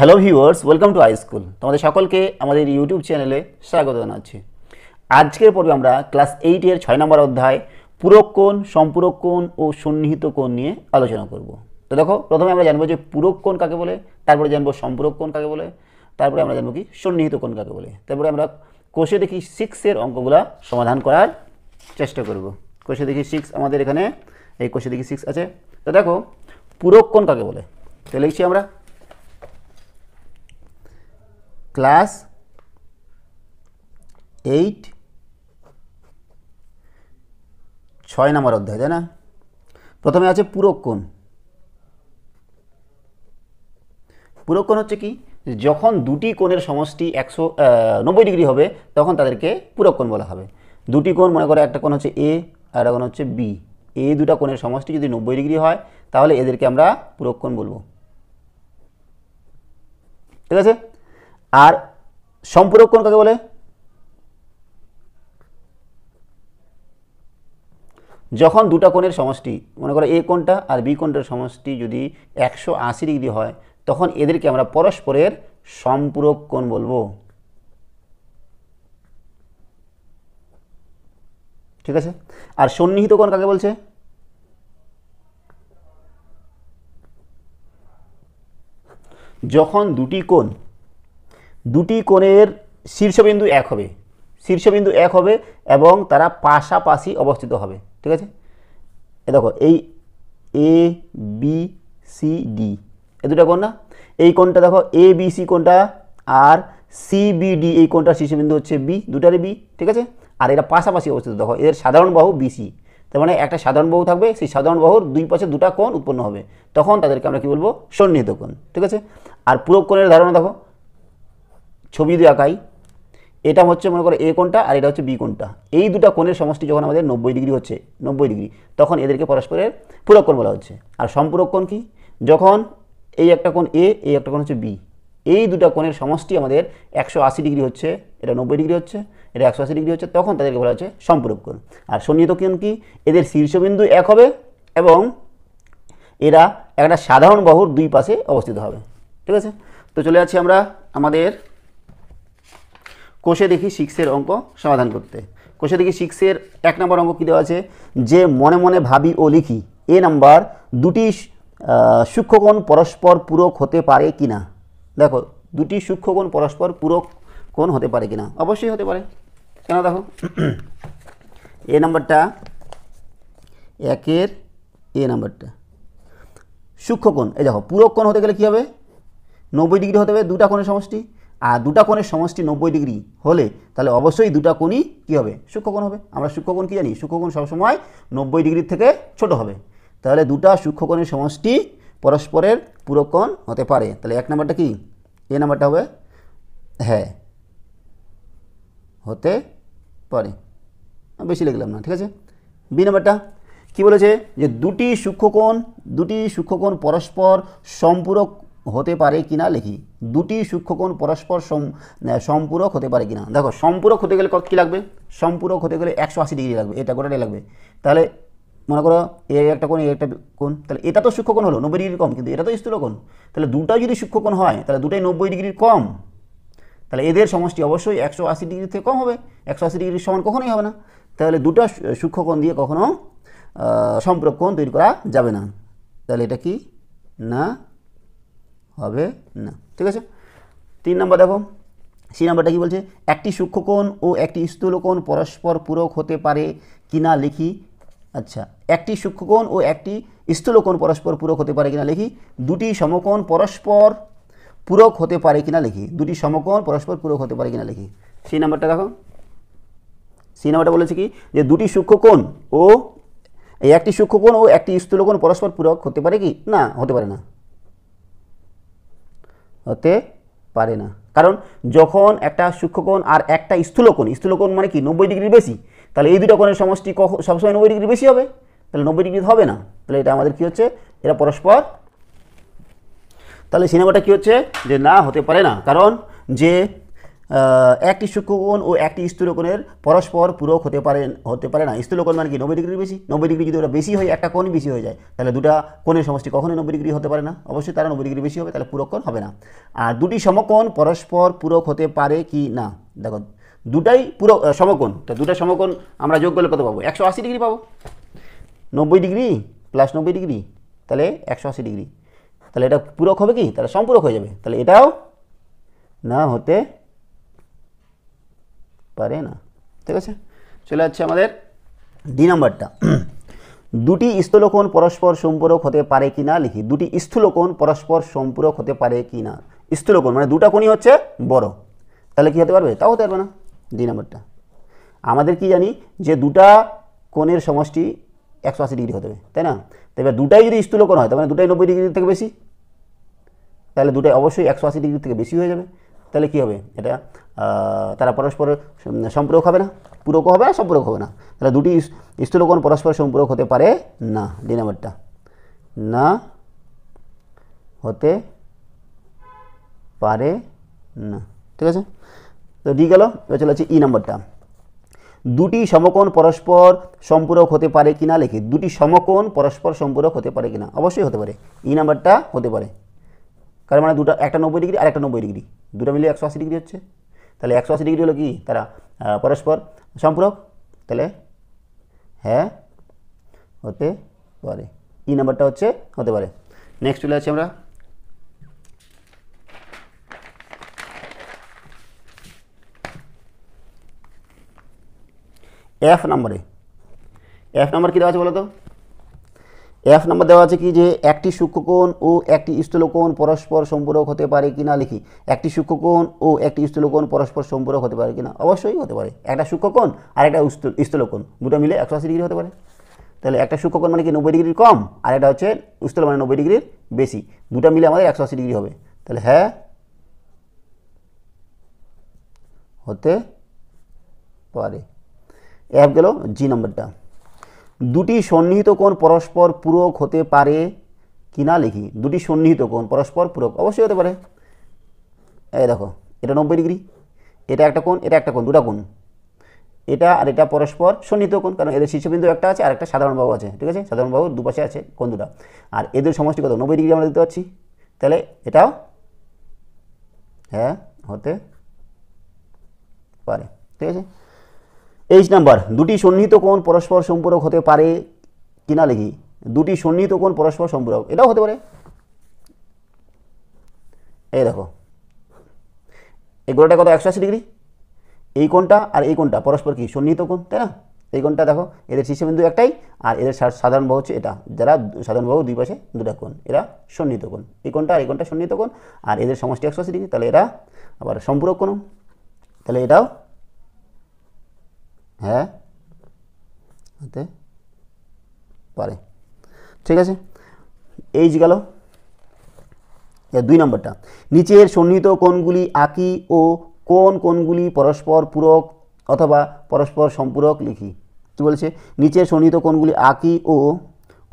Hello viewers, welcome to iSchool। তোমাদের সকলকে আমাদের ইউটিউব চ্যানেলে স্বাগত জানাচ্ছি। আজকের পর্বে আমরা ক্লাস 8 এর 6 নম্বর অধ্যায় পূরক কোণ, সম্পূরক কোণ ও সন্নিহিত কোণ নিয়ে আলোচনা করব। তো দেখো, প্রথমে আমরা জানবো যে পূরক কোণ কাকে বলে, তারপরে জানবো সম্পূরক কোণ কাকে বলে, তারপরে আমরা জানবো কি সন্নিহিত কোণ কাকে বলে, তারপরে আমরা কোষে দেখি 6 এর অঙ্কগুলা সমাধান করার চেষ্টা করব। কোষে দেখি 6 আমাদের এখানে এই কোষে দেখি 6 আছে। তো দেখো, পূরক কোণ কাকে বলে, তো লিখছি আমরা ক্লাস 8 6 নম্বর অধ্যায়, তাই না? প্রথমে আছে পূরক কোণ। পূরক কোণ হচ্ছে কি, যখন দুটি কোণের সমষ্টি 190 ডিগ্রি হবে তখন তাদেরকে পূরক কোণ বলা হবে। দুটি কোণ, মনে করো একটা কোণ হচ্ছে এ আর একটা কোণ হচ্ছে বি, এই দুটা কোণের সমষ্টি যদি 90 ডিগ্রি হয় তাহলে এদেরকে আমরা পূরক কোণ বলবো, ঠিক আছে? আর সম্পূরক কোণ কাকে বলে, যখন দুটা কোণের সমষ্টি, মনে করো এ কোণটা আর বি কোণটার সমষ্টি যদি 180 ডিগ্রি হয় তখন এদেরকে আমরা পরস্পরের সম্পূরক কোণ বলবো, ঠিক আছে? আর সন্নিহিত কোণ কাকে বলছে, যখন দুটি কোণের শীর্ষবিন্দু এক হবে এবং তারা পাশাপাশি অবস্থিত হবে, ঠিক আছে? এ দেখো, এই এ বি সি ডি এ দুটা কোণ না, এই কোণটা দেখো এ বি সি কোণটা আর সি বি ডি এই কোণটার শীর্ষবিন্দু হচ্ছে বি, দুটারই বি, ঠিক আছে? আর এরা পাশাপাশি অবস্থিত, দেখো এর সাধারণ বাহু বিসি, তার মানে একটা সাধারণ বাহু থাকবে, সেই সাধারণ বাহুর দুই পাশে দুটা কোণ উৎপন্ন হবে, তখন তাদেরকে আমরা কি বলবো, সন্নিহিত কোণ, ঠিক আছে? আর পূরক কোণের ধারণা দেখো, ছবি দিয়ে আঁকাই, এটা হচ্ছে মনে করো এ কোণটা আর এটা হচ্ছে বি কোণটা, এই দুটা কোণের সমষ্টি যখন আমাদের 90 ডিগ্রি হচ্ছে, 90 ডিগ্রি, তখন এদেরকে পরস্পরের পূরক কোণ বলা হচ্ছে। আর সম্পূরক কোণ কি, যখন এই একটা কোণ এ, এই একটা কোণ হচ্ছে বি, এই দুটা কোণের সমষ্টি আমাদের 180 ডিগ্রি হচ্ছে, এটা 90 ডিগ্রি হচ্ছে, এটা 180 ডিগ্রি হচ্ছে, তখন তাদেরকে বলা হচ্ছে সম্পূরক কোণ। আর সন্নিহিত কোণ কি, এদের শীর্ষবিন্দু এক হবে এবং এরা একটা সাধারণ বাহুর দুই পাশে অবস্থিত হবে, ঠিক আছে? তো চলে যাচ্ছি আমরা আমাদের কোষে দেখি 6 এর অঙ্ক সমাধান করতে। কোষে দেখি 6 এর 1 নম্বর অঙ্ক কী দেওয়া আছে, যে মনে মনে ভাবি ও লিখি এ নাম্বার দুটি সূক্ষ্মকোণ পরস্পর পূরক হতে পারে কিনা। দেখো, দুটি সূক্ষ্মকোণ পরস্পর পূরক কোণ হতে পারে কিনা, অবশ্যই হতে পারে। কেন, দেখো এ নাম্বারটা, 1 এ নাম্বারটা সূক্ষ্মকোণ, এই দেখো পূরক কোণ হতে গেলে কী হবে, 90 ডিগ্রি হতে হবে দুটা কোণের সমষ্টি, আর দুটা কোণের সমষ্টি 90 ডিগ্রি হলে তাহলে অবশ্যই দুটা কোণই কী হবে, সূক্ষ্মকোণ হবে। আমরা সূক্ষ্মকোণ কী জানি, সূক্ষ্মকোণ সবসময় 90 ডিগ্রির থেকে ছোট হবে, তাহলে দুটা সূক্ষ্মকোণের সমষ্টি পরস্পরের পূরক কোণ হতে পারে। তাহলে 1 নাম্বারটা কি, এ নাম্বারটা হবে হ্যাঁ, হতে পারে, বেশি লিখলাম না, ঠিক আছে? বি নাম্বারটা কী বলেছে, যে দুটি সূক্ষ্মকোণ পরস্পর সম্পূরক হতে পারে কিনা লিখি। দুটি সূক্ষ্মকোণ পরস্পর সম্পূরক হতে পারে কিনা। দেখো, সম্পূরক হতে গেলে কী লাগবে, সম্পূরক হতে গেলে 180 ডিগ্রি লাগবে, এটা গোটাটাই লাগবে। তাহলে মনে করো এ একটা কোণ, এ একটা কোণ, তাহলে এটা তো সূক্ষ্মকোণ হলো 90 ডিগ্রি কম, কিন্তু এটা তো স্থূলকোণ, তাহলে দুটা যদি সূক্ষ্মকোণ হয় তাহলে দুটাই 90 ডিগ্রির কম, তাহলে এদের সমষ্টি অবশ্যই 180 ডিগ্রি থেকে কম হবে, 180 ডিগ্রির সমান কখনোই হবে না। তাহলে দুটা সূক্ষ্মকোণ দিয়ে কখনো সম্পূরক কোণ তৈরি করা যাবে না, তাহলে এটা কি না, হবে না, ঠিক আছে? 3 নম্বর দেখো, সি নাম্বারটা কী বলছে, একটি সূক্ষ্মকোণ ও একটি স্থূলকোণ পরস্পর পূরক হতে পারে কিনা লিখি। আচ্ছা, একটি সূক্ষ্মকোণ ও একটি স্থূলকোণ পরস্পর পূরক হতে পারে কিনা লিখি। দুটি সমকোণ পরস্পর পূরক হতে পারে কিনা লিখি, দুটি সমকোণ পরস্পর পূরক হতে পারে কিনা লিখি। সি নাম্বারটা দেখো, সি নাম্বারটা বলেছে কি, যে দুটি সূক্ষ্মকোণ ও এই একটি সূক্ষ্মকোণ ও একটি স্থূলকোণ পরস্পর পূরক হতে পারে কি না, হতে পারে না, হতে পারে না। কারণ যখন একটা সূক্ষ্মকোণ আর একটা স্থূলকোণ মানে কি 90 ডিগ্রির বেশি, তাহলে এই দুটো কোণের সমষ্টি সবসময় 90 ডিগ্রি বেশি হবে, তাহলে 90 ডিগ্রি হবে না, তাহলে এটা আমাদের কী হচ্ছে, এরা পরস্পর, তাহলে সিনেমাটা কী হচ্ছে, যে না, হতে পারে না। কারণ যে একটি সূক্ষ্মকোণ ও একটি স্থূলকোণের পরস্পর পূরক হতে পারে না। স্থূলকোণ মানে কি 90 ডিগ্রির বেশি। 90 ডিগ্রি যদি ওটা বেশি হয়, একটা কোণই বেশি হয়ে যায়, তাহলে দুটা কোণের সমষ্টি কখনোই 90 ডিগ্রি হতে পারে না। অবশ্যই তারা 90 ডিগ্রি বেশি হবে, তাহলে পূরক কোণ হবে না। আর দুটি সমকোণ পরস্পর পূরক হতে পারে কি না, দেখো দুটাই পূরক সমকোণ, তো দুটা সমকোণ আমরা যোগ করলে কত পাবো? 180 ডিগ্রি পাবো। 90 ডিগ্রি প্লাস 90 ডিগ্রি, তাহলে 180 ডিগ্রি। তাহলে এটা পূরক হবে কি? তাহলে সম্পূরক হয়ে যাবে। তাহলে এটাও না হতে পারে না। ঠিক আছে, চলে যাচ্ছে আমাদের ডি নাম্বারটা। দুটি স্থূলকোণ পরস্পর সম্পূরক হতে পারে কি না লিখি। দুটি স্থূলকোণ পরস্পর সম্পূরক হতে পারে কি না। স্থূলকোণ মানে দুটা কোণই হচ্ছে বড়, তাহলে কি হতে পারবে? তাও হতে পারবে না। ডি নাম্বারটা আমাদের কি জানি যে দুটা কোণের সমষ্টি 180 ডিগ্রি হতে হবে, তাই না? তবে দুটাই যদি স্থূলকোণ হয়, তার মানে দুটাই 90 ডিগ্রি থেকে বেশি, তাহলে দুটাই অবশ্যই 180 ডিগ্রি থেকে বেশি হয়ে যাবে। তাহলে কি হবে? এটা তারা পরস্পর সম্পূরক হবে না, পূরক হবে না, সম্পূরক হবে না। তাহলে দুটি স্থূলকোণ পরস্পর সম্পূরক হতে পারে না। ডি নাম্বারটা না হতে পারে না। ঠিক আছে, তো ডি গেল। এবার চলে যাচ্ছে ই নাম্বারটা। দুটি সমকোণ পরস্পর সম্পূরক হতে পারে কিনা লিখি। দুটি সমকোণ পরস্পর সম্পূরক হতে পারে কিনা, অবশ্যই হতে পারে। ই নাম্বারটা হতে পারে, কারণ মানে দুটা, একটা 90 ডিগ্রি আর একটা 90 ডিগ্রি, দুটো মিলিয়ে 180 ডিগ্রি হচ্ছে। তাহলে 180 ডিগ্রি হলো কি তারা পরস্পর সম্পূরক, তাহলে হ্যাঁ হতে পারে। ই নাম্বারটা হচ্ছে হতে পারে। নেক্সট চলে যাচ্ছি আমরা এফ নাম্বারে। এফ নাম্বার কী দেওয়া আছে বলো তো? এফ নাম্বার দেওয়া আছে কি যে একটি সূক্ষ্মকোণ ও একটি স্থূলকোণ পরস্পর সম্পূরক হতে পারে কিনা লিখি। একটি সূক্ষ্মকোণ ও একটি স্থূলকোণ পরস্পর সম্পূরক হতে পারে কিনা, অবশ্যই হতে পারে। একটা সূক্ষ্মকোণ আর একটা স্থূলকোণ দুটো মিলে 180 ডিগ্রি হতে পারে। তাহলে একটা সূক্ষ্মকোণ মানে কি 90 ডিগ্রির কম, আর একটা হচ্ছে স্থূল মানে 90 ডিগ্রির বেশি, দুটো মিলে আমাদের 180 ডিগ্রি হবে। তাহলে হ্যাঁ হতে পারে। এফ গেল। জি নাম্বারটা, দুটি সন্নিহিত কোণ পরস্পর পূরক হতে পারে কিনা লিখি। দুটি সন্নিহিত কোণ পরস্পর পূরক, অবশ্যই হতে পারে। এই দেখো, এটা 90 ডিগ্রি, এটা একটা কোণ, এটা একটা কোণ, দুটা কোণ, এটা আর এটা পরস্পর সন্নিহিত কোণ, কারণ এদের শীর্ষবিন্দু একটা আছে আর একটা সাধারণ বাহু আছে। ঠিক আছে, সাধারণ বাহু দুপাশে আছে কোণ দুটা, আর এদের সমষ্টি কত? 90 ডিগ্রি আমরা দেখতে পাচ্ছি। তাহলে এটাও হ্যাঁ হতে পারে। ঠিক আছে, এইচ নাম্বার, দুটি সন্নিহিত কোণ পরস্পর সম্পূরক হতে পারে কিনা লিখি। দুটি সন্নিহিত কোণ পরস্পর সম্পূরক, এটাও হতে পারে। এই দেখো, এই গোলটা কত? 180 ডিগ্রি। এই কোণটা আর এই কোণটা পরস্পর কি সন্নিহিত কোণ, তাই না? এই কোণটা দেখো, এদের শীর্ষবিন্দু একটাই, আর এদের সাধারণ বাহু হচ্ছে এটা, যারা সাধারণ বাহু দুই পাশে দুটা কোণ, এরা সন্নিহিত কোণ। এই কোণটা আর এই কোণটা সন্নিহিত কোণ, আর এদের সমষ্টি 180 ডিগ্রি, তাহলে এরা আবার সম্পূরক কোণ। তাহলে এটাও হ্যাঁ হতে পারে। ঠিক আছে, এইচ গেল। দুই নম্বরটা, নিচের সন্নিহিত কোণগুলি আঁকি ও কোন কোণগুলি পরস্পর পূরক অথবা পরস্পর সম্পূরক লিখি। কী বলছে? নিচের সন্নিহিত কোণগুলি আঁকি ও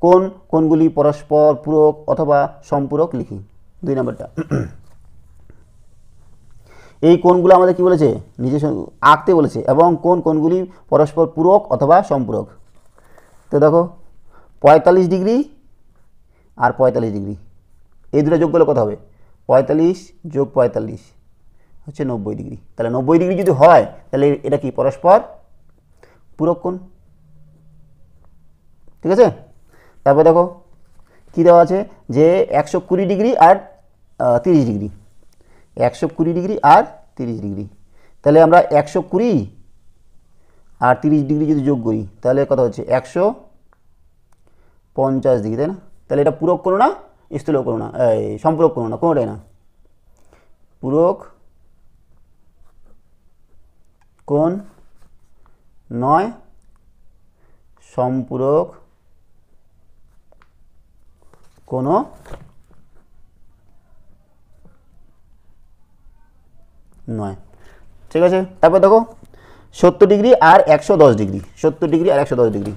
কোন কোণগুলি পরস্পর পূরক অথবা সম্পূরক লিখি। দুই নম্বরটা, এই কোণগুলো আমাদের কি বলেছে? নিচে আঁকতে বলেছে, এবং কোন কোণগুলি পরস্পর পূরক অথবা সম্পূরক। তো দেখো, 45 ডিগ্রি আর 45 ডিগ্রি, এই দুটো যোগ করলে কত হবে? 45 যোগ 45 হচ্ছে 90 ডিগ্রি। তাহলে 90 ডিগ্রি যদি হয়, তাহলে এটা কি পরস্পর পূরক কোণ। ঠিক আছে, তারপর দেখো কী দেওয়া আছে যে 120 ডিগ্রি আর 30 ডিগ্রি, 120 ডিগ্রি আর 30 ডিগ্রি। তাহলে আমরা 120 আর 30 ডিগ্রি যদি যোগ করি, তাহলে কত হচ্ছে? 150 ডিগ্রি, তাই না? তাহলে এটা পূরক কোণ না, স্থূলক কোণ না, সম্পূরক কোণ না, কোনোটাই না। পূরক কোণ নয়, সম্পূরক কোনো নয়। ঠিক আছে, তারপর দেখো 70 ডিগ্রি আর 110 ডিগ্রি, 70 ডিগ্রি আর 110 ডিগ্রি,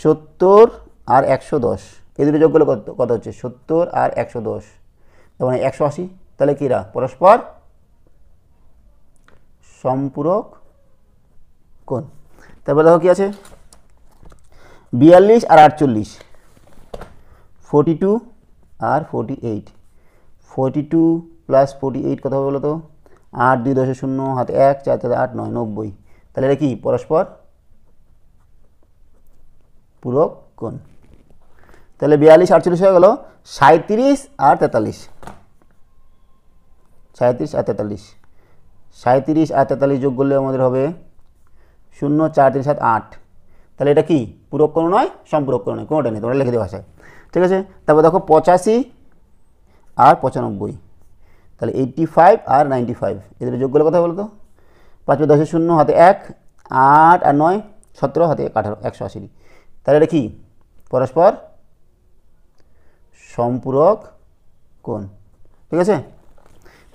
70 আর 110, এই দুটো যোগ করলে কত হচ্ছে? 70 আর 110, তার মানে 180। তাহলে কিরা পরস্পর সম্পূরক কোণ। তারপরে দেখো কি আছে, 42 আর 48, 42 আর 48, 42 প্লাস 48 কত হবে বলো তো, 8 2 10 0 হাতে 1 4 4 8 9 90। তাহলে এটা কি পরস্পর পূরক কোণ। তাহলে 42 48 হয়ে গেল 37 আর 43, 37 আর 43, 37 আর 43 যোগ করলে আমাদের হবে 0 4 3 7 8। তাহলে এটা কি পূরক কোণ নয়, সম্পূরক কোণ নয়, কোনোটা নেই, তোমরা লিখে দিও ভাষায়, ঠিক আছে। তারপর দেখো 85 আর 95, তাহলে 85 আর 95 এদের যোগ করলে কথা বলো তো, 5 10 0 হাতে 1 8 আর 9 17 হাতে 18 180। তাহলে এটা কি পরস্পর সম্পূরক কোণ, ঠিক আছে।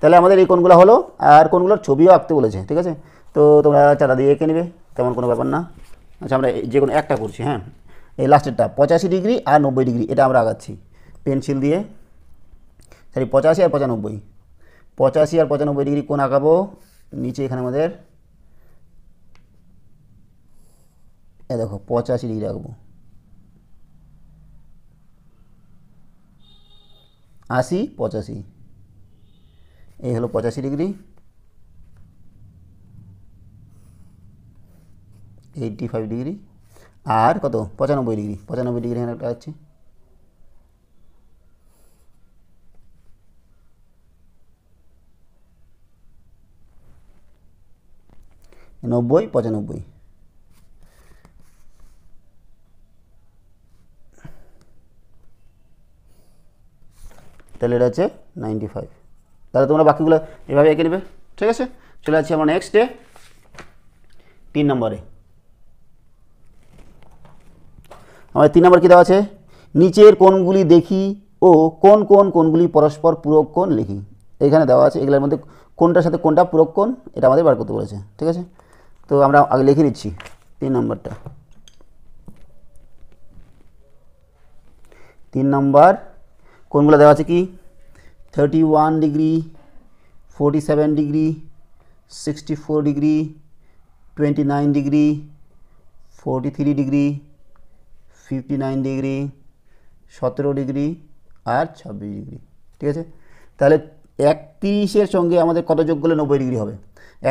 তাহলে আমাদের এই কোণগুলো হলো, আর কোণগুলোর ছবিও আঁকতে বলেছে, ঠিক আছে। তো তোমরা চাঁদা দিয়ে এঁকে নেবে, তেমন কোনো ব্যাপার না। আচ্ছা আমরা যে কোনো একটা করছি, হ্যাঁ এই লাস্টেরটা 85 ডিগ্রি আর 90 ডিগ্রি এটা আমরা আঁকাচ্ছি পেন্সিল দিয়ে, সরি 85 আর 95, 85 আর 95 ডিগ্রি কোণ আঁকাবো। নিচে এখানে আমাদের এ দেখো 85 ডিগ্রি আঁকবো, 80 85, এই হলো 85 ডিগ্রি, 85 ডিগ্রি আর কত 95 ডিগ্রি, 95 ডিগ্রি এখানে একটা আছে, 90 95। তাহলে এটা হচ্ছে 95। তাহলে তোমরা বাকিগুলো এভাবে এঁকে নেবে, ঠিক আছে। চলে যাচ্ছি আমরা নেক্সটে 3 নম্বরে। আমাদের 3 নম্বর কী দেওয়া আছে, নিচের কোণগুলি দেখি ও কোন কোন কোণগুলি পরস্পর পূরক কোণ লিখি। এখানে দেওয়া আছে, এগুলোর মধ্যে কোনটার সাথে কোনটা পূরক কোণ এটা আমাদের বার করতে বলেছে, ঠিক আছে। তো আমরা আগে লিখে নিচ্ছি 3 নম্বরটা। 3 নম্বর কোণগুলো দেওয়া আছে কি, 31 degree, 47 degree, 64 degree, 29 degree, 43 degree, 59 degree, 17 degree আর 26 ডিগ্রি, ঠিক আছে। তাহলে 31-এর সঙ্গে আমাদের কত যোগ করলে 90 ডিগ্রি হবে,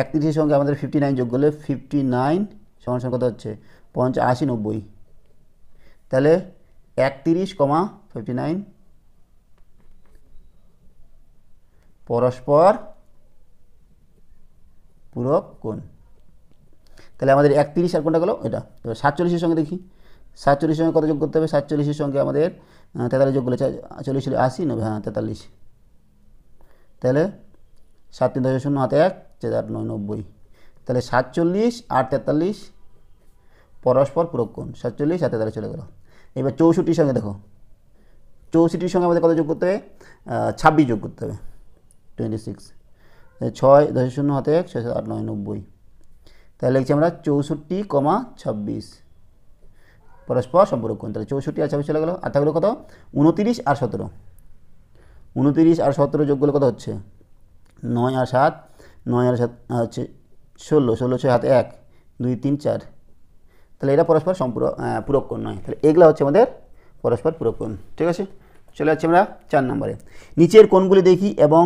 31-এর সঙ্গে আমাদের 59 যোগ করলে 59 সমান সমান কত হচ্ছে 85 90। তাহলে 31, 59 পরস্পর পূরক কোণ। তাহলে আমাদের 31 আর কোনটা গেল এটা। এবার 47-এর সঙ্গে দেখি, 47-এর সঙ্গে কত যোগ করতে হবে, 47-এর সঙ্গে আমাদের 43 যোগ করলে 40 80 90, হ্যাঁ 43। তাহলে 7 3 10 0 হাতে 1 4 8 9 90। তাহলে 47 আর 43 পরস্পর পূরক কোণ, 47 আর 43 চলে গেল। এবার 64-এর সঙ্গে দেখো, 64-এর সঙ্গে আমাদের কত যোগ করতে হবে, 26 যোগ করতে হবে, 26। 6 10 0 হাতে 1 6 8 9 90। তাহলে লিখছি আমরা 64, 26 পরস্পর সম্পূরক কোণ। তাহলে 64 আর 26 চলে গেল, আর থাকলো কত 29 আর 17, 29 আর 17 যোগ করলে কত হচ্ছে 9 আর 7, 9 আর 7 হচ্ছে 16, 16 6 হাতে 1 2 3 4। তাহলে এটা পরস্পর পূরক কোণ নয়। তাহলে এগুলো হচ্ছে আমাদের পরস্পর পূরক কোণ, ঠিক আছে। চলে যাচ্ছি আমরা 4 নম্বরে, নিচের কোণগুলি দেখি এবং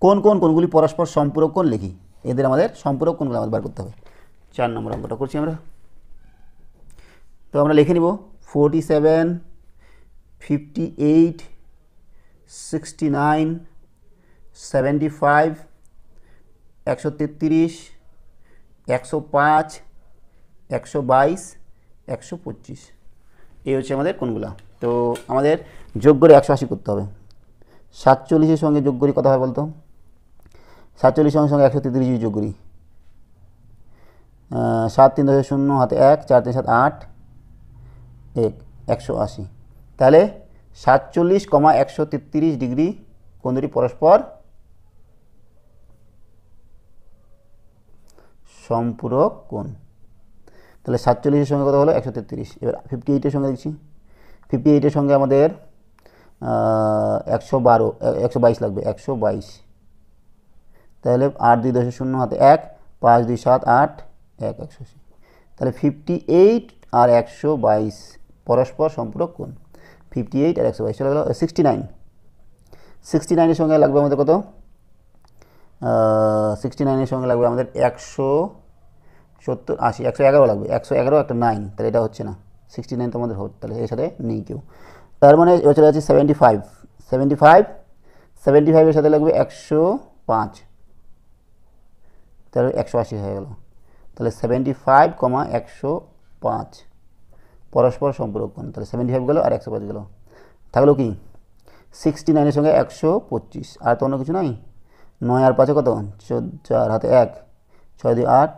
কোন কোন কোণগুলি পরস্পর সম্পূরক কোণ লিখি। এদের আমাদের সম্পূরক কোণগুলো আমাদের বার করতে হবে। 4 নম্বর অঙ্কটা করছি আমরা। তো আমরা লিখে নিব 47 58 69 75 133 105 122 125। এই হচ্ছে আমাদের কোণগুলো। তো আমাদের যোগ করে 180 করতে হবে। 47-এর সঙ্গে যোগ করি কত হয় বলতো, 47 সঙ্গে 133 যোগ করি, 7 3 10 0 হাতে 1 4 3 7 8 1 180। তাহলে 47, 133 ডিগ্রি কোণ দুটি পরস্পর সম্পূরক কোণ। তাহলে 47-এর সঙ্গে কত হলো 133। এবার 58-এর সঙ্গে দেখছি, 58-এর সঙ্গে আমাদের 122 লাগবে, 122। তাহলে 8 2 10 0 হাতে 1 5 2 7 8 1 180, তাহলে 58 আর 122 পরস্পর সম্পূরক কোণ। 58 আর 122 চলে গেল 69। 69 এর সঙ্গে লাগবে আমাদের কত? 69 এর সঙ্গে লাগবে আমাদের 170 80 111 লাগবে, 111 একটা 9, তাহলে এটা হচ্ছে না। 69 তো আমাদের হচ্ছে, তাহলে এর সাথে নেই কেউ। তার মানে এবার চলে যাচ্ছে 75। 75 এর সাথে লাগবে 105, তাহলে 180 হয়ে গেল। তাহলে 75, 105 পরস্পর সম্পূরক কোণ। তাহলে 75 গেল আর 105 গেল, থাকলো কি 69 এর সঙ্গে 125, আর তো অন্য কিছু নাই। 9 আর 5 কত? 4 হাতে 1, 6 2 8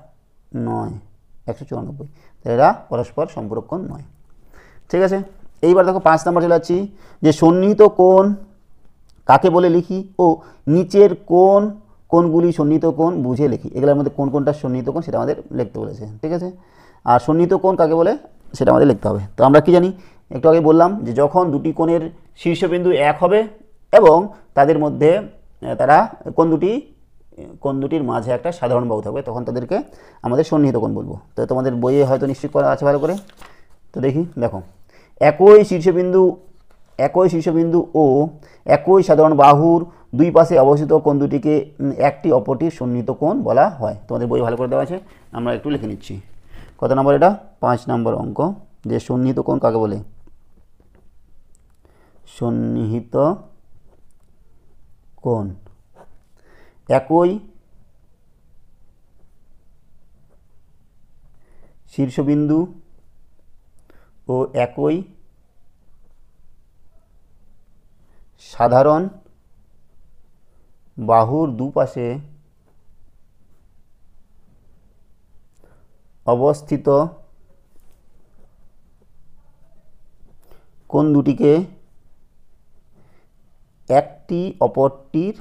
9, 194, তাহলে এরা পরস্পর সম্পূরক কোণ নয়। ঠিক আছে, এইবার দেখো 5 নম্বর চলে যাচ্ছি, যে সন্নিহিত কোণ কাকে বলে লিখি ও নিচের কোণগুলি সন্নিহিত কোণ বুঝে লিখি। এগুলোর মধ্যে কোন কোনটা সন্নিহিত কোণ সেটা আমাদের লিখতে বলেছে। ঠিক আছে, আর সন্নিহিত কোণ কাকে বলে সেটা আমাদের লিখতে হবে। তো আমরা কি জানি, একটু আগে বললাম যে যখন দুটি কোণের শীর্ষবিন্দু এক হবে এবং তাদের মধ্যে তারা কোণ দুটির মাঝে একটা সাধারণ বাহু থাকবে, তখন তাদেরকে আমাদের সন্নিহিত কোণ বলবো। তো তোমাদের বইয়ে হয়তো নিশ্চিত করা আছে ভালো করে। তো দেখি, দেখো একই শীর্ষবিন্দু ও একই সাধারণ বাহুর দুই পাশে অবস্থিত কোণ দুটিকে একটি অপরটির সন্নিহিত কোণ বলা হয়। তোমাদের বই ভালো করে দেওয়া আছে, আমরা একটু লিখে নিচ্ছি। কত নম্বর এটা? 5 নম্বর অঙ্ক, যে সন্নিহিত কোণ কাকে বলে। সন্নিহিত কোণ একই শীর্ষবিন্দু ও একই সাধারণ বাহুর দুপাশে অবস্থিত কোণ দুটিকে একটি অপরটির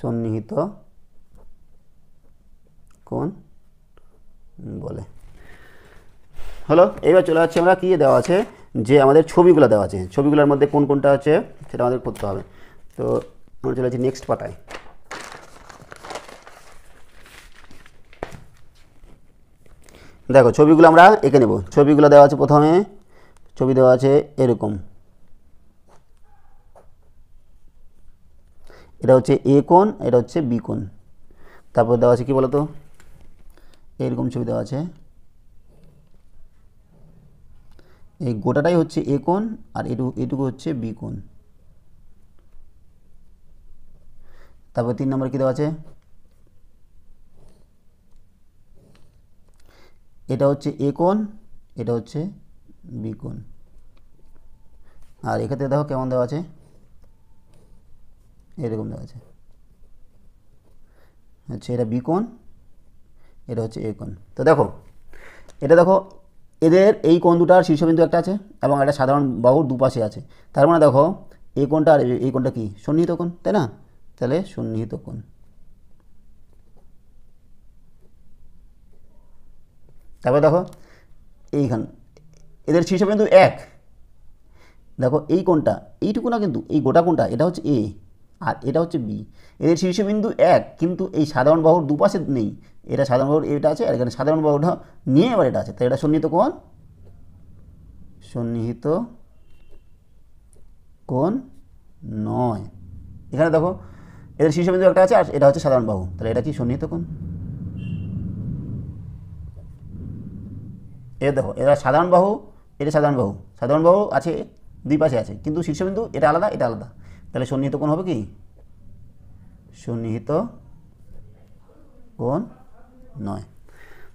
সন্নিহিত কোণ বলে। হলো, এবার চলে যাচ্ছে আমরা কি দেওয়া আছে, যে আমাদের ছবিগুলো দেওয়া আছে, ছবিগুলোর মধ্যে কোন কোনটা আছে সেটা আমাদের করতে হবে। তো আমরা চলে যাচ্ছি নেক্সট পাতায়। দেখো ছবিগুলো আমরা এঁকে নেব। ছবিগুলো দেওয়া আছে, প্রথমে ছবি দেওয়া আছে এরকম, এটা হচ্ছে এ কোণ, এটা হচ্ছে বি কোণ। তারপর দেওয়া আছে কি বলতো, এরকম ছবি দেওয়া আছে, এই গোটাটাই হচ্ছে এ কোণ আর এটুকু হচ্ছে বি কোণ। তারপর 3 নম্বর কি দেওয়া আছে, এটা হচ্ছে এ কোণ, এটা হচ্ছে বি কোণ। আর এখানে দেখো কেমন দেওয়া আছে, এরকম দেওয়া আছে, আচ্ছা এটা বি কোণ, এটা হচ্ছে এ কোণ। তো দেখো এটা দেখো, এদের এই কোণ দুটার শীর্ষবিন্দু একটা আছে এবং একটা সাধারণ বাহুর দুপাশে আছে। তার মানে দেখো এই কোণটা আর এই কোণটা কি সন্নিহিত কোণ, তাই না? তাহলে সন্নিহিত কোণ। তারপরে দেখো এইখান এদের শীর্ষবিন্দু এক, দেখো এই কোণটা এইটুকু না, কিন্তু এই গোটা কোণটা এটা হচ্ছে এ আর এটা হচ্ছে বি। এদের শীর্ষবিন্দু এক, কিন্তু এই সাধারণ বাহুর দুপাশে নেই, এটা সাধারণ বাহুর এটা আছে আর এখানে সাধারণ বাহুটা নিয়ে এবার এটা আছে, তাই এটা সন্নিহিত কোণ, সন্নিহিত কোণ নয়। এখানে দেখো এদের শীর্ষবিন্দু একটা আছে আর এটা হচ্ছে সাধারণ বাহু, তাহলে এটা কি সন্নিহিত কোণ। এ দেখো এরা সাধারণ বাহু, এটা সাধারণ বাহু আছে দুই পাশে আছে, কিন্তু শীর্ষবিন্দু এটা আলাদা এটা আলাদা, তাহলে সন্নিহিত কোণ হবে কি সন্নিহিত কোণ নয়।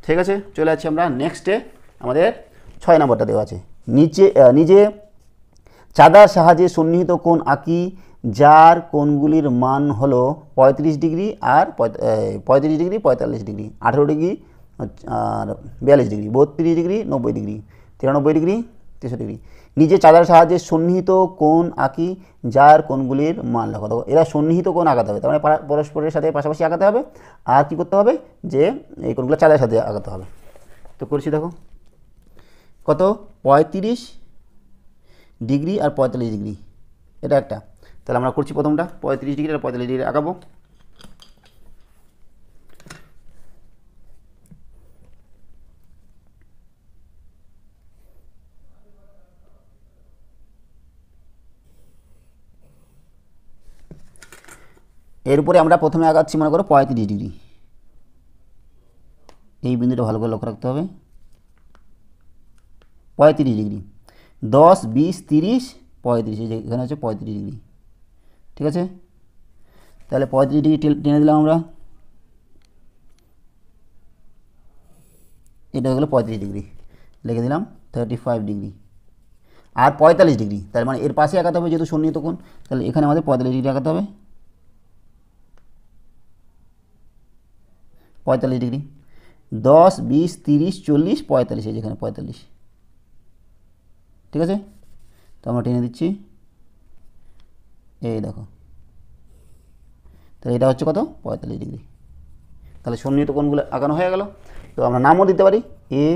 ঠিক আছে, চলে যাচ্ছি আমরা নেক্সটে। আমাদের 6 নম্বরটা দেওয়া আছে, নিজে চাঁদার সাহায্যে সন্নিহিত কোণ আঁকি যার কোণগুলির মান হলো 35 ডিগ্রি আর 35 ডিগ্রি, 45 ডিগ্রি, 18 ডিগ্রি আর 42 degree, 32 degree, 90 degree, 93 degree, 63 degree. নিজে চাঁদার সাহায্যে সন্নিহিত কোণ আঁকি যার কোণগুলির মান লেখা। দেখো এরা সন্নিহিত কোণ আঁকাতে হবে, তার মানে পরস্পরের সাথে পাশাপাশি আঁকাতে হবে। আর কি করতে হবে, যে এই কোণগুলো চাঁদার সাথে আঁকাতে হবে। তো করছি, দেখো কত 35 ডিগ্রি আর 45 ডিগ্রি, এটা একটা। তাহলে আমরা করছি প্রথমটা 35 ডিগ্রি আর 45 ডিগ্রি আঁকাবো। এর উপরে আমরা প্রথমে আঁকাচ্ছি মনে করো 35 ডিগ্রি, এই বিন্দুটা ভালো করে লক্ষ্য রাখতে হবে। 35 ডিগ্রি, 10, 20, 30, 35, এই যে এখানে হচ্ছে 35 ডিগ্রি, ঠিক আছে। তাহলে 35 ডিগ্রি টেনে দিলাম আমরা, এটা হয়ে গেলো 35 ডিগ্রি, লিখে দিলাম 35 ডিগ্রি। আর 45 ডিগ্রি, তার মানে এর পাশে আঁকাতে হবে যেহেতু সন্নিহিত কোণ, তাহলে এখানে আমাদের 45 ডিগ্রি আঁকাতে হবে। 45 ডিগ্রি, 10, 20, 30, 40, 45, এই যেখানে 45, ঠিক আছে। তো আমরা টেনে দিচ্ছি, এই দেখো, তাহলে এটা হচ্ছে কত 45 ডিগ্রি। তাহলে সন্নিহিত কোণগুলো আঁকানো হয়ে গেল। তো আমরা নামও দিতে পারি এ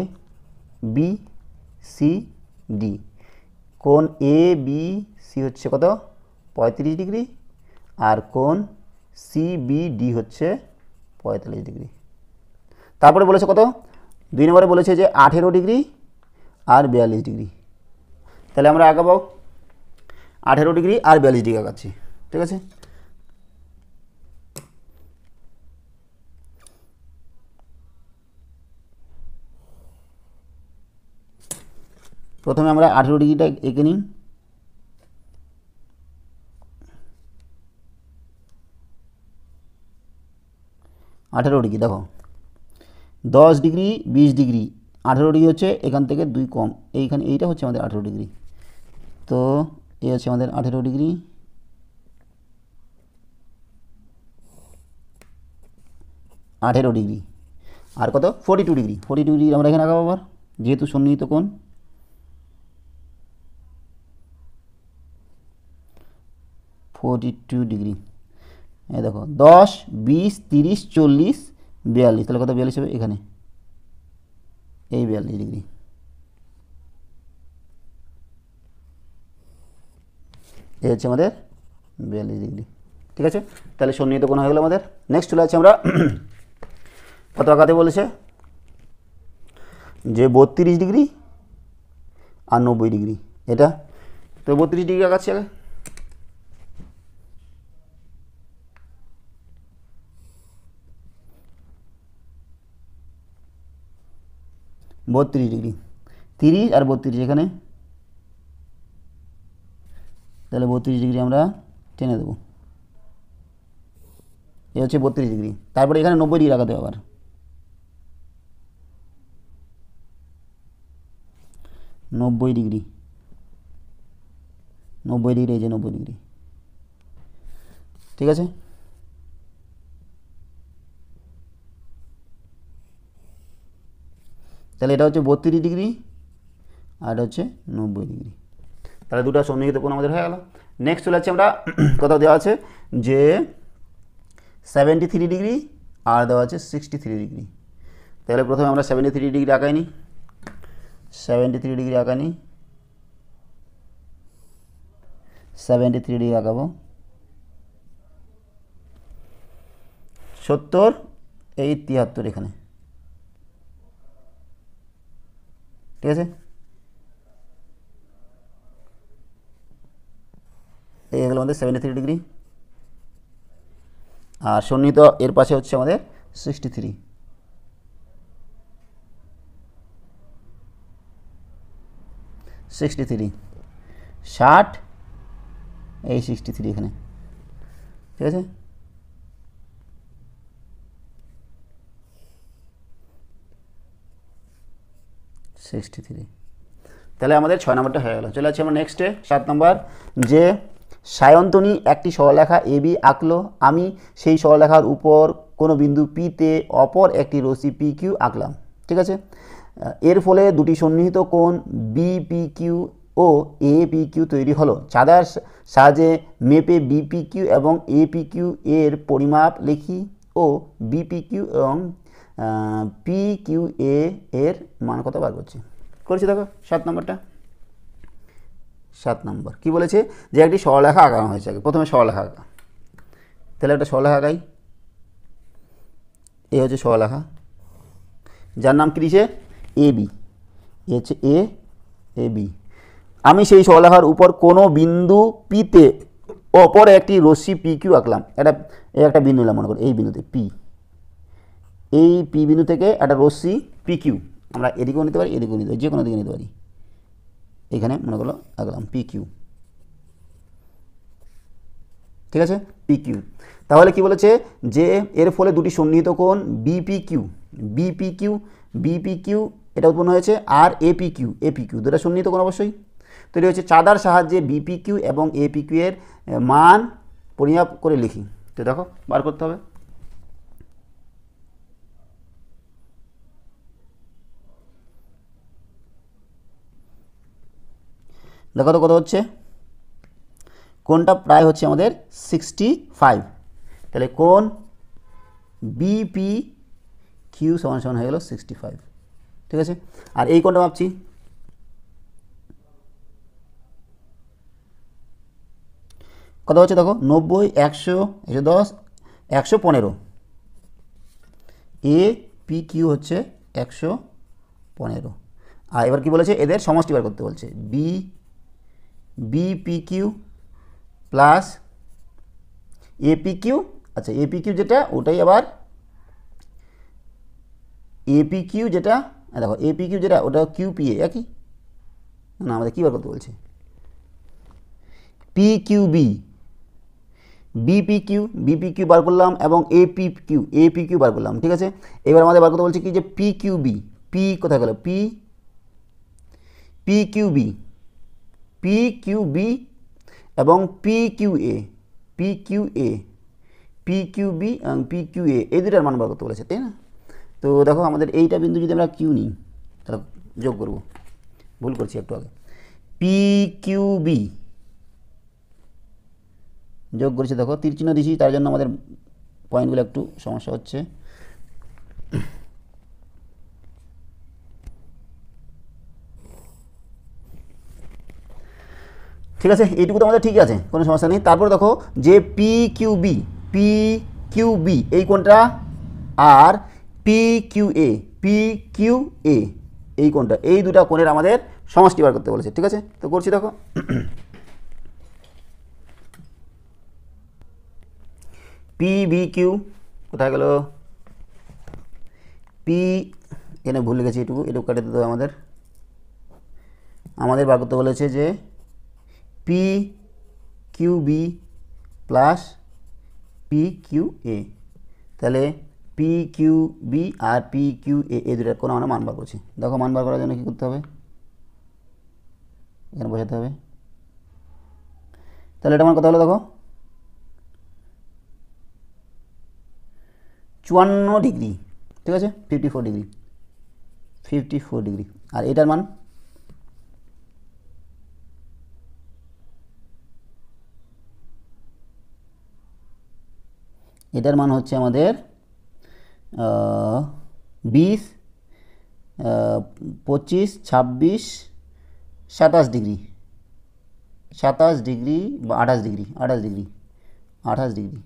বি সি ডি। কোণ এ বি সি হচ্ছে কত 35 ডিগ্রি, আর কোণ সি বি ডি হচ্ছে 45 ডিগ্রি। তারপরে বলেছে কত, 2 নম্বরে বলেছে যে 18 ডিগ্রি আর 42 ডিগ্রি। তাহলে আমরা আঁকাবো 18 ডিগ্রি আর 42 ডিগ্রি আঁকাচ্ছি, ঠিক আছে। প্রথমে আমরা 18 ডিগ্রিটা এঁকে নিই। আঠেরো ডিগ্রি দেখো, 10 ডিগ্রি 20 ডিগ্রি, 18 ডিগ্রি হচ্ছে এখান থেকে 2 কম, এইখানে এইটা হচ্ছে আমাদের 18 ডিগ্রি। তো এই হচ্ছে আমাদের 18 ডিগ্রি, আর কত 42 ডিগ্রি। 42 ডিগ্রি আমরা এখানে আঁকাবো আবার, যেহেতু সন্নিহিত কোণ। 42 ডিগ্রি, এই দেখো 10, 20, 30, 40, 42, তাহলে কত 42 হবে এখানে, এই 42 ডিগ্রি। এই হচ্ছে আমাদের 42 ডিগ্রি, ঠিক আছে। তাহলে সন্নিহিত কোণ হয়ে গেল আমাদের। নেক্সট চলে যাচ্ছে আমরা কত আঁকাতে বলেছে, যে 32 ডিগ্রি আর 90 ডিগ্রি, এটা তো 32 ডিগ্রি আঁকাচ্ছি আগে। বত্রিশ ডিগ্রি, 30 আর 32 এখানে, তাহলে 32 ডিগ্রি আমরা টেনে দেবো, এ হচ্ছে 32 ডিগ্রি। তারপরে এখানে 90 ডিগ্রি লাগাতে হবে আবার, 90 ডিগ্রি, 90 ডিগ্রি, এই যে 90 ডিগ্রি, ঠিক আছে। তাহলে এটা হচ্ছে 32 ডিগ্রি আর এটা হচ্ছে 90 ডিগ্রি। তাহলে দুটো সন্নিহিত কোণ আমাদের হয়ে গেল। নেক্সট চলে যাচ্ছে আমরা কোথাও দেওয়া আছে যে 73 ডিগ্রি আর দেওয়া আছে 63 ডিগ্রি। তাহলে প্রথমে আমরা 73 ডিগ্রি আঁকাই নিই, 73 ডিগ্রি আঁকা নিই, 73 ডিগ্রি আঁকাবো। 70, এই 73 এখানে, ঠিক আছে। এই হলো আমাদের 73 ডিগ্রি, আর সন্নিহিত এর পাশে হচ্ছে আমাদের 63, 60, এই 63 এখানে, ঠিক আছে। তাহলে আমাদের 6 নম্বরটা হয়ে গেল। চলে যাচ্ছি আমরা নেক্সটে 7 নম্বর, যে সায়ন্তনী একটি সরলরেখা এবি আঁকলো, আমি সেই সরলরেখার উপর কোনো বিন্দু পিতে অপর একটি রশ্মি পি কিউ আঁকলাম, ঠিক আছে। এর ফলে দুটি সন্নিহিত কোণ বিপিকিউ ও এপিকিউ তৈরি হলো। চাঁদার সাহায্যে মেপে বিপিকিউ এবং এপিকিউ এর পরিমাপ লিখি ও বিপিকিউ এবং পিকিউ এর মান কত বার করছি। দেখো 7 নম্বরটা, 7 নম্বর কি বলেছে যে একটি সরলরেখা আঁকানো হয়েছে। আগে প্রথমে সরলরেখা আঁকা, তাহলে একটা সরলরেখা আঁকাই। এ হচ্ছে সরলরেখা, যার নাম কী দিয়েছে এ বি, এ হচ্ছে এ বি। আমি সেই সরলরেখার উপর কোনো বিন্দু পিতে অপর একটি রশ্মি পি কিউ আঁকলাম। একটা বিন্দু নিলাম মনে করি, এই বিন্দুতে পি, এই পি বিন্দু থেকে একটা রশ্মি পি কিউ, আমরা এদিকেও নিতে পারি এদিকেও নিতে পারি, যে কোনো দিকে নিতে পারি। এখানে মনে করলো আঁকলাম পি কিউ, ঠিক আছে, পি কিউ। তাহলে কি বলেছে যে এর ফলে দুটি সন্নিহিত কোণ B P Q, B P Q, B P Q এটা উৎপন্ন হয়েছে, আর এপি কিউ, এপি কিউ দুটা সন্নিহিত কোণ অবশ্যই তৈরি হয়েছে। চাঁদার সাহায্যে বিপি কিউ এবং এপি কিউ এর মান পরিমাপ করে লিখি। তো দেখো বার করতে হবে। দেখো তো কত হচ্ছে, কোণটা প্রায় হচ্ছে আমাদের 65, তাহলে কোণ বিপি কিউ সমান সমান হয়ে গেল 65, ঠিক আছে। আর এই কোণটা ভাবছি কত হচ্ছে, দেখো 90, 100, 110, 115, এ পি কিউ হচ্ছে 115। আর এবার কি বলেছে এদের সমষ্টি বার করতে বলছে, B P Q plus A P Q. আচ্ছা এপি কিউ যেটা ওটাই আবার এপি কিউ যেটা, দেখো এপি কিউ যেটা ওটা কিউপিএ একই না, আমাদের কী বার করতে বলছে P Q B, B P Q, B P Q বার করলাম এবং এপি কিউ বার করলাম, ঠিক আছে। এবার আমাদের বার করতে বলছে কি যে পি কিউ বি, পি কোথায় গেল, পি কিউ বি এবং পি কিউ এ, পি কিউ বি এবং পি কিউ এ এই দুটার মান বার করতে বলেছে, তাই না। তো দেখো আমাদের এইটা বিন্দু যদি আমরা কিউ নিই তাহলে যোগ করব, ভুল করছি একটু আগে, পি কিউ বি যোগ করেছি। দেখো তীর চিহ্ন দিয়েছি, তার জন্য আমাদের পয়েন্টগুলো একটু সমস্যা হচ্ছে। ঠিক আছে, এইটুকু তো আমাদের ঠিক আছে, কোনো সমস্যা নেই। তারপর দেখো যে পি কিউ বি এই কোণটা আর পি কিউ এ এই কোণটা, এই দুটা কোণের আমাদের সমষ্টি বার করতে বলেছে, ঠিক আছে। তো করছি দেখো পি বি কিউ কোথায় গেল, পি এখানে ভুলে গেছি, এটুকু কাটে দিতে হবে আমাদের বার করতে বলেছে যে P Q B plus P Q A, তাহলে পি কিউ বি আর পি কিউ এ এই দুটার কোনো আমরা মান বার করছি। দেখো মান বার করার জন্য কী করতে হবে, এখানে বোঝাতে হবে। তাহলে এটা মান কত হলো, দেখো 54 ডিগ্রি, ঠিক আছে, 54 ডিগ্রি। আর এটার মান হচ্ছে আমাদের 20, 25, 26, 27 ডিগ্রি, 27 ডিগ্রি বা 28 ডিগ্রি।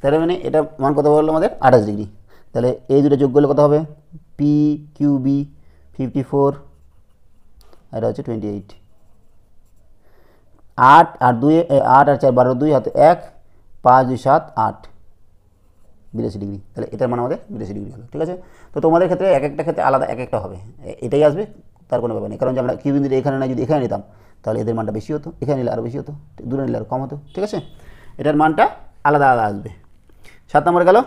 তাহলে মানে এটা মান কত বললো আমাদের 28 ডিগ্রি। তাহলে এই দুটো যোগ করলে কত হবে, পি কিউ বি 54 এটা হচ্ছে 28, 8 আর 2 8 আর 4 12, 2 হাতে 1, 5 2 7 8, 82 ডিগ্রি। তাহলে এটার মান আমাদের 82 ডিগ্রি হলো, ঠিক আছে। তো তোমাদের ক্ষেত্রে এক একটা ক্ষেত্রে আলাদা এক একটা হবে, এটাই আসবে, তার কোনো ব্যাপার নেই। কারণ যে আমরা কিউ বিন্দুটা এখানে না যদি এখানে নিতাম তাহলে এদের মানটা বেশি হতো, এখানে নিলে আরও বেশি হতো, দূরে নিলে আরও কম হতো, ঠিক আছে। এটার মানটা আলাদা আসবে। 7 নম্বর গেল।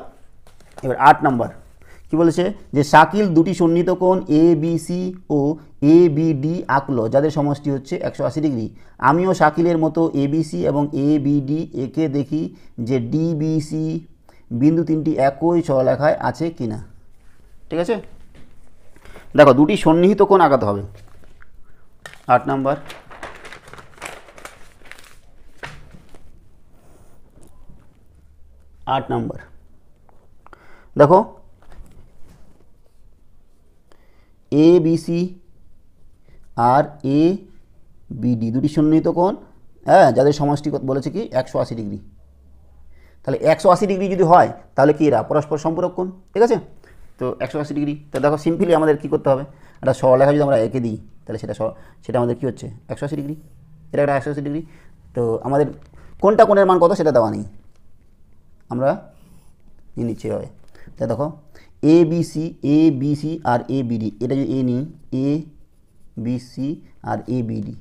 এবার 8 নম্বর কি বলেছে যে শাকিল দুটি সন্নিহিত কোণ এ B C O A B D আঁকলো যাদের সমষ্টি হচ্ছে 180 ডিগ্রি। আমিও শাকিলের মতো এ বি সি এবং এ বি ডি একে দেখি যে ডি বি সি বিন্দু তিনটি একই সরলরেখায় আছে কিনা, ঠিক আছে। দেখো দুটি সন্নিহিত কোণ আঁকাতে হবে। 8 নম্বর দেখো এ বি সি আর এ বিডি, দুটি সন্নিহিত কোণ, হ্যাঁ, যাদের সমষ্টি বলেছে কি 180 ডিগ্রি। তাহলে 180 ডিগ্রি যদি হয় তাহলে কি এরা পরস্পর সম্পূরক কোণ, ঠিক আছে। তো 180 ডিগ্রি, তো দেখো সিম্পলি আমাদের কী করতে হবে, একটা সরলরেখা যদি আমরা এঁকে দিই তাহলে সেটা আমাদের কী হচ্ছে 180 ডিগ্রি, এটা একটা 180 ডিগ্রি। তো আমাদের কোনটা কোণের মান কত সেটা দেওয়া নেই, আমরা নিয়ে নিচ্ছি হয়। তাই দেখো এ বি সি আর এ বিডি, এটা যদি এ নিই, এ বি সি আর এ বিডি,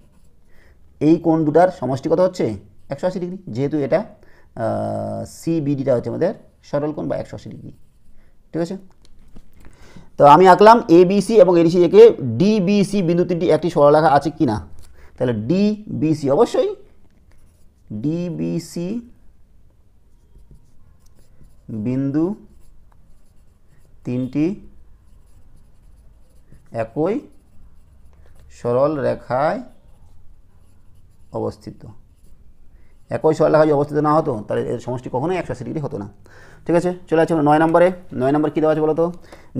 এই কোণ দুটার সমষ্টি কত হচ্ছে 180 ডিগ্রি, যেহেতু এটা সি বিডিটা হচ্ছে আমাদের সরল কোণ বা 180 ডিগ্রি, ঠিক আছে। তো আমি আঁকলাম এ বি সি এবং এডিসি একে ডি বি সি বিন্দু তিনটি একটি সরলরেখা আছে কি না, তাহলে ডি বি সি, অবশ্যই ডি বি সি বিন্দু তিনটি একই সরল রেখায় অবস্থিত, একই সরলরেখায় অবস্থিত না হতো তাহলে এর সমষ্টি কখনোই 180 ডিগ্রি হতো না, ঠিক আছে। চলে আসছে 9 নম্বরে। 9 নম্বর কী দেওয়া আছে বলো তো,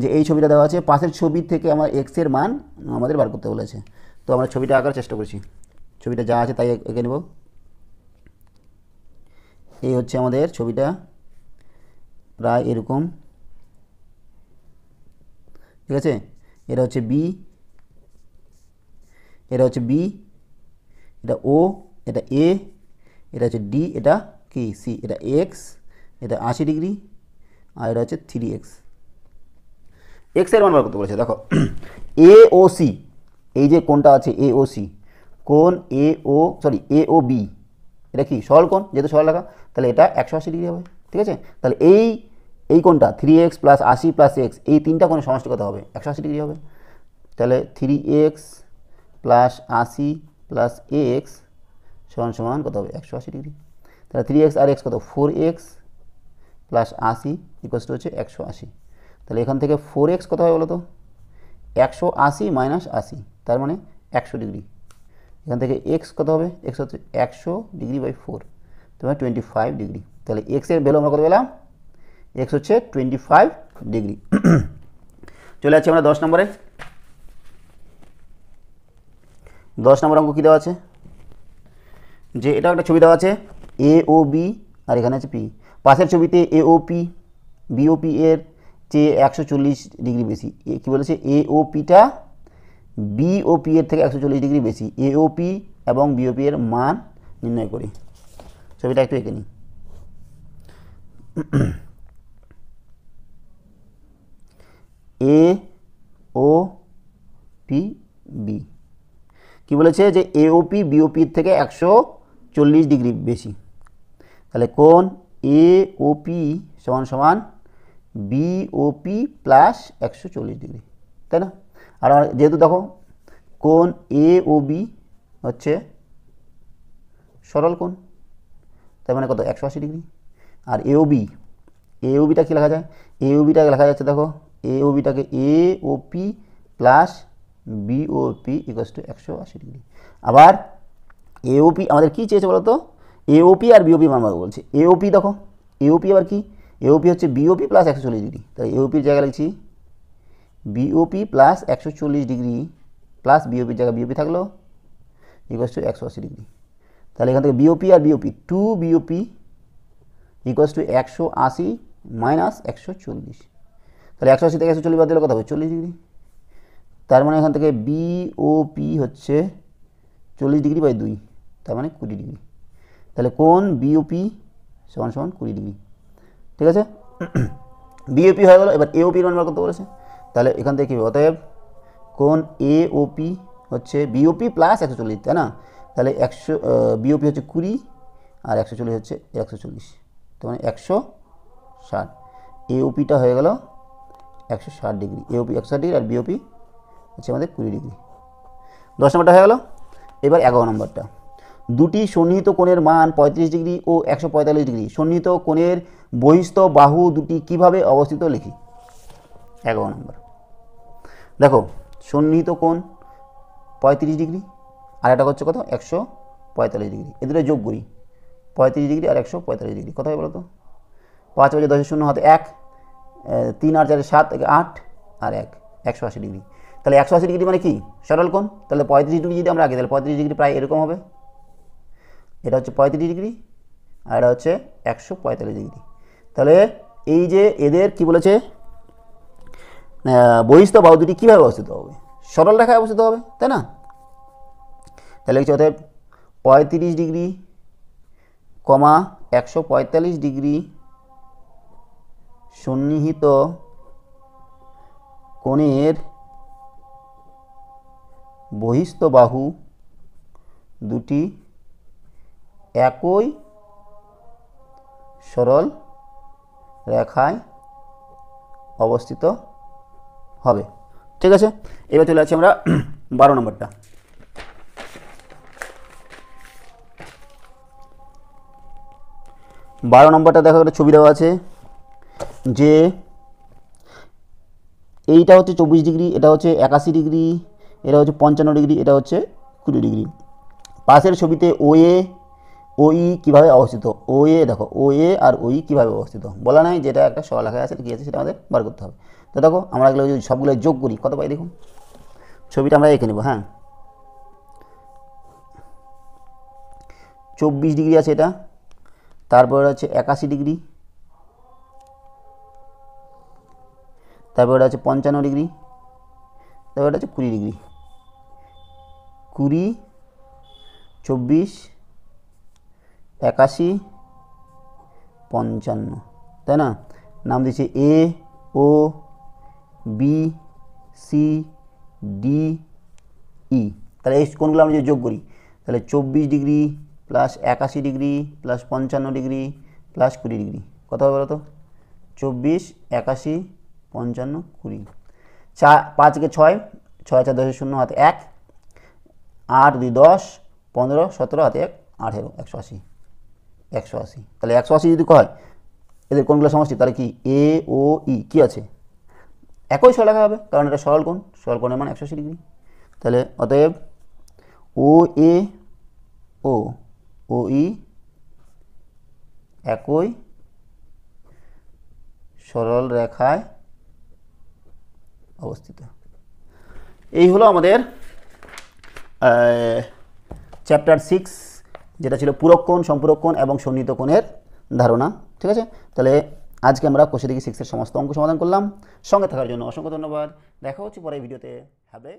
যে এই ছবিটা দেওয়া আছে, পাশের ছবি থেকে আমার এক্সের মান আমাদের বার করতে বলেছে। তো আমরা ছবিটা আঁকার চেষ্টা করছি, ছবিটা যা আছে তাই এঁকে নেব। এই হচ্ছে আমাদের ছবিটা, প্রায় এরকম, ঠিক আছে। এটা হচ্ছে বি, এটা হচ্ছে বি, এটা ও, এটা এ, এটা হচ্ছে ডি, এটা কি সি, এটা এক্স, এটা 80 ডিগ্রি, আর এটা হচ্ছে 3x। এক্সের মান বার করতে বলেছে, দেখো এ ও সি, এই যে কোণটা আছে এ ও সি, কোণ এ ও বি, এটা কি সরল কোণ, যেহেতু সরল রেখা তাহলে এটা 180 ডিগ্রি হবে, ঠিক আছে। তাহলে এই কোণটা 3x প্লাস 80 প্লাস এক্স, এই তিনটা কোণের সমষ্টি কত হবে 180 ডিগ্রি হবে। তাহলে 3x প্লাস 80 প্লাস এক্স সমান সমান কত হবে 180 ডিগ্রি। তাহলে 3x আর এক্স কত 4x প্লাস 80 ইকুয়ালস টু হচ্ছে 180। তাহলে এখান থেকে 4x কত হয় বলো তো 180 মাইনাস 80, তার মানে 100 ডিগ্রি। এখান থেকে x কত হবে, x হচ্ছে 100 ডিগ্রি বাই 4, তার 25 ডিগ্রি। তাহলে x এর ভ্যালু আমরা কত পেলাম, x হচ্ছে 25 ডিগ্রি। চলে যাচ্ছি আমরা 10 নম্বরে। 10 নম্বর অঙ্ক কী দেওয়া আছে, যে এটা একটা ছবি দেওয়া আছে এ ও বি আর এখানে আছে পি, পাশের ছবিতে এ ও পি বিওপি এর চেয়ে 140 ডিগ্রি বেশি। কী বলেছে, এ ও পিটা বিওপি এর থেকে 140 ডিগ্রি বেশি, এওপি এবং বিওপি এর মান নির্ণয় করি। ছবিটা একটু এঁকে নিই। এ ও পি বি, কী বলেছে যে এওপি বিওপির থেকে 140 ডিগ্রি বেশি, তাহলে কোণ এওপি সমান সমান বিওপি প্লাস 140 ডিগ্রি, তাই না। আর যেহেতু দেখো কোণ এওবি হচ্ছে সরল কোণ, তার মানে কত 180 ডিগ্রি। আর এওবিটা কী লেখা যায়, এওবিটাকে লেখা যাচ্ছে দেখো এওবিটাকে A O P plus B O P equals to 180 degree. আবার এওপি আমাদের কী চেয়েছে বলো তো, এওপি আর বিওপি মান বলছে, এওপি দেখো এওপি আবার কি, এওপি হচ্ছে বিওপি প্লাস 140 ডিগ্রি, তাই এওপির জায়গায় লিখছি বিওপি প্লাস 140 ডিগ্রি প্লাস বিওপির জায়গায় বিওপি থাকলো ইকুয়ালস টু 180 ডিগ্রি। তাহলে এখান থেকে বিওপি আর B O P 2 B O P equals to 180 minus 140, তাহলে 180 থেকে 140 বাদ দিলে কত হবে 40 ডিগ্রি। তার মানে এখান থেকে বিওপি হচ্ছে 40 ডিগ্রি বাই 2, তার মানে 20 ডিগ্রি। তাহলে কোণ বিওপি সমান সমান 20 ডিগ্রি, ঠিক আছে। বিওপি হয়ে গেল, এবার এওপির মান বার করতে বলেছে, তাহলে এখান থেকে কী হবে, অতএব কোণ এওপি হচ্ছে বিওপি প্লাস 140, তাই না। তাহলে বিওপি হচ্ছে 20 আর 140 হচ্ছে 140, তার মানে 160। এওপিটা হয়ে গেল 160 ডিগ্রি, এওপি 160 ডিগ্রি আর বিওপি হচ্ছে আমাদের 20 ডিগ্রি। 10 নম্বরটা হয়ে গেল। এবার 11 নম্বরটা, দুটি সন্নিহিত কোণের মান 35 ডিগ্রি ও 145 ডিগ্রি, সন্নিহিত কোণের বহিস্থ বাহু দুটি কিভাবে অবস্থিত লিখি। 11 নম্বর, দেখো সন্নিহিত কোণ 35 ডিগ্রি আর এটা হচ্ছে কত 145 ডিগ্রি, এদের যোগ করি 35 ডিগ্রি আর 145 ডিগ্রি, কত হয় বলো তো, 5 বাজে 10 শূন্য হাতে 1, 3 আর 4 7 8 আর 1 180 ডিগ্রি। তাহলে 180 ডিগ্রি মানে কি সরল কোণ, তাহলে 35 ডিগ্রি যদি আমরা আগে, তাহলে 35 ডিগ্রি প্রায় এরকম হবে, এটা হচ্ছে 35 ডিগ্রি আর এটা হচ্ছে 145 ডিগ্রি। তাহলে এই যে এদের কি বলেছে বহিস্থ বাহু দুটি কীভাবে অবস্থিত হবে, সরল রেখায় অবস্থিত হবে, তাই না? তাহলে হচ্ছে অতএব 35 ডিগ্রি কমা 145 ডিগ্রি সন্নিহিত কোণের বহিস্থ বাহু দুটি একই সরল রেখায় অবস্থিত হবে। ঠিক আছে, এবার চলে আসছি আমরা 12 নম্বরটা। 12 নম্বরটা দেখো, একটা ছবি দেওয়া আছে যে এইটা হচ্ছে 24 ডিগ্রি, এটা হচ্ছে 81 ডিগ্রি, এটা হচ্ছে 55 ডিগ্রি, এটা হচ্ছে 20 ডিগ্রি। পাশের ছবিতে OA OE কীভাবে অবস্থিত, OA দেখো OA আর OE কীভাবে অবস্থিত বলা নাই, যেটা একটা সরলরেখায় আছে কী আছে সেটা আমাদের বার করতে হবে। তো দেখো আমরা এগুলো যদি সবগুলো যোগ করি কত পাই দেখুন, ছবিটা আমরা এঁকে নেব। হ্যাঁ, 24 ডিগ্রি আছে এটা, তারপরে হচ্ছে 81 ডিগ্রি, তারপর এটা হচ্ছে 55 ডিগ্রি, তারপর এটা হচ্ছে 20 ডিগ্রি। 20, 24, 81, 55, তাই না? নাম দিচ্ছে A O B C D E। তাহলে এই কোণগুলো আমরা যদি যোগ করি তাহলে 24 degree plus 81 degree plus 55 degree plus 20 degree কত হবে বলো তো? 24, 81, 55, 20। 5 কে 6, 6 4 10 0 হাতে 1, 8 2 10, 15 17 হাতে 1 18, 180। 180, তাহলে 180 যদি কয় এদের কোণগুলো সমষ্টি, তাহলে কি A O E কী আছে একই সরলরেখা হবে, কারণ এটা সরল কোণ, সরল কোণের মান 180 ডিগ্রি। তাহলে অতএব OA ও OE একই সরল রেখায় অবস্থিত। এই হলো আমাদের চ্যাপ্টার 6, যেটা ছিল পূরক কোণ, সম্পূরক কোণ এবং সন্নিহিত কোণের ধারণা। ঠিক আছে, তাহলে আজকে আমরা কোষে দেখি 6 এর সমস্ত অঙ্ক সমাধান করলাম। সঙ্গে থাকার জন্য অসংখ্য ধন্যবাদ। দেখা হচ্ছে পরের ভিডিওতে। Have a